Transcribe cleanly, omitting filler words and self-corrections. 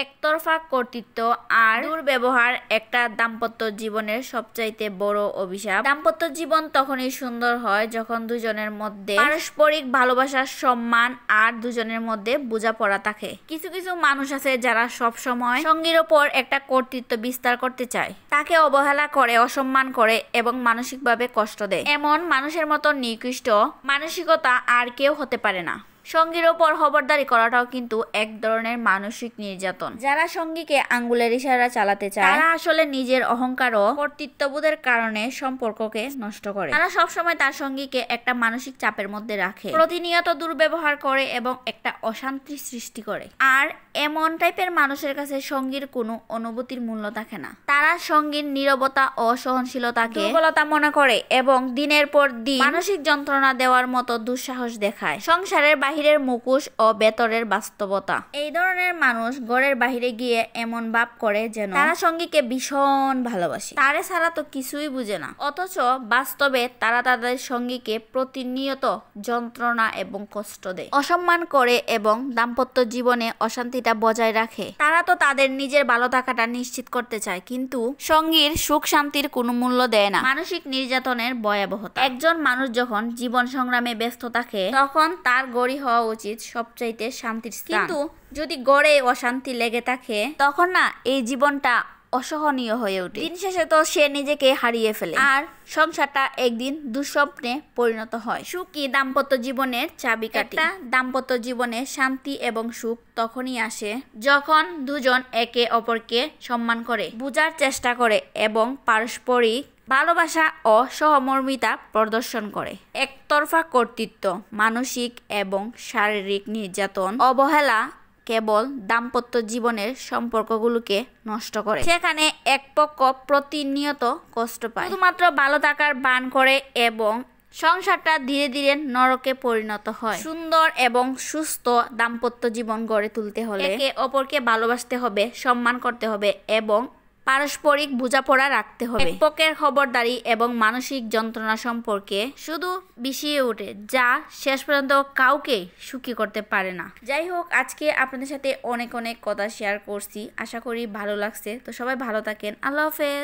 একতরফা কর্তৃত্ব আর দুর্ব্যবহার একটা দাম্পত্য জীবনের সবচাইতে বড় অভিশাপ। দাম্পত্য জীবন তখনই সুন্দর হয় যখন দুজনের মধ্যে পারস্পরিক ভালোবাসা, সম্মান আর দুজনের মধ্যে বোঝাপড়া থাকে। কিছু কিছু মানুষ আছে যারা সব সময় সঙ্গীর ওপর একটা কর্তৃত্ব বিস্তার করতে চায়, তাকে অবহেলা করে, অসম্মান করে এবং মানসিকভাবে কষ্ট দেয়। এমন মানুষের মতো নিকৃষ্ট মানসিকতা আর কেউ হতে পারে না। সঙ্গীর ওপর খবরদারি করাটাও কিন্তু এক ধরনের মানসিক নির্যাতন। যারা সঙ্গীকে আঙ্গুলের ইশারা চালাতে চায় তারা আসলে নিজের অহংকার ও কর্তৃত্ববোধের কারণে সম্পর্ককে নষ্ট করে। তারা সবসময় তার সঙ্গীকে একটা মানসিক চাপের মধ্যে রাখে, প্রতিনিয়ত দুর্ব্যবহার করে এবং একটা অশান্তি সৃষ্টি করে। আর এমন টাইপের মানুষের কাছে সঙ্গীর কোনো অনুভূতির মূল্য থাকে না। তারা সঙ্গীর নীরবতা ও সহনশীলতাকে দুর্বলতা মনে করে এবং দিনের পর দিন মানসিক যন্ত্রণা দেওয়ার মতো দুঃসাহস দেখায়। সংসারের বাহিরের মুখোশ ও ভেতরের বাস্তবতা। এই ধরনের মানুষ ঘরের বাহিরে গিয়ে এমন ভাব করে যেন তারা সঙ্গীকে ভীষণ ভালোবাসে, তারে ছাড়া তো কিছুই বুঝে না। অথচ বাস্তবে তারা তাদের সঙ্গীকে প্রতিনিয়ত যন্ত্রণা এবং কষ্ট দেয়, অসম্মান করে এবং দাম্পত্য জীবনে অশান্তিটা বজায় রাখে। তারা তো তাদের নিজের ভালো থাকাটা নিশ্চিত করতে চায়, কিন্তু সঙ্গীর সুখ শান্তির কোনো মূল্য দেয় না। মানসিক নির্যাতনের ভয়াবহতা। একজন মানুষ যখন জীবন সংগ্রামে ব্যস্ত থাকে তখন তার গড়ি হওয়া উচিত সবচাইতে শান্তির স্থান। কিন্তু যদি গড়ে অশান্তি লেগে থাকে তখন না এই জীবনটা অসহনীয় হয়ে ওঠে। দিন শেষে তো সে নিজেকে হারিয়ে ফেলে আর সংসারটা একদিন দুঃস্বপ্নে পরিণত হয়। সুখী দাম্পত্য জীবনের চাবিকাঠি। দাম্পত্য জীবনে শান্তি এবং সুখ তখনই আসে যখন দুজন একে অপরকে সম্মান করে, বোঝার চেষ্টা করে এবং পারস্পরিক ভালোবাসা ও সহমর্মিতা প্রদর্শন করে। একতরফা কর্তৃত্ব, মানসিক এবং শারীরিক নির্যাতন, অবহেলা কেবল দাম্পত্য জীবনের সম্পর্কগুলোকে নষ্ট করে। সেখানে এক পক্ষ প্রতিনিয়ত কষ্ট পায়, শুধুমাত্র ভালো থাকার ভান করে এবং সংসারটা ধীরে ধীরে নরকে পরিণত হয়। সুন্দর এবং সুস্থ দাম্পত্য জীবন গড়ে তুলতে হলে একে অপরকে ভালোবাসতে হবে, সম্মান করতে হবে এবং পারস্পরিক বোঝাপড়া রাখতে হবে। এক পক্ষের খবরদারি এবং মানসিক যন্ত্রণা সম্পর্কে শুধু বিষিয়ে ওঠে, যা শেষ পর্যন্ত কাউকে সুখী করতে পারে না। যাই হোক, আজকে আপনাদের সাথে অনেক কথা শেয়ার করছি, আশা করি ভালো লাগছে। তো সবাই ভালো থাকেন, আল্লাহ হাফেজ।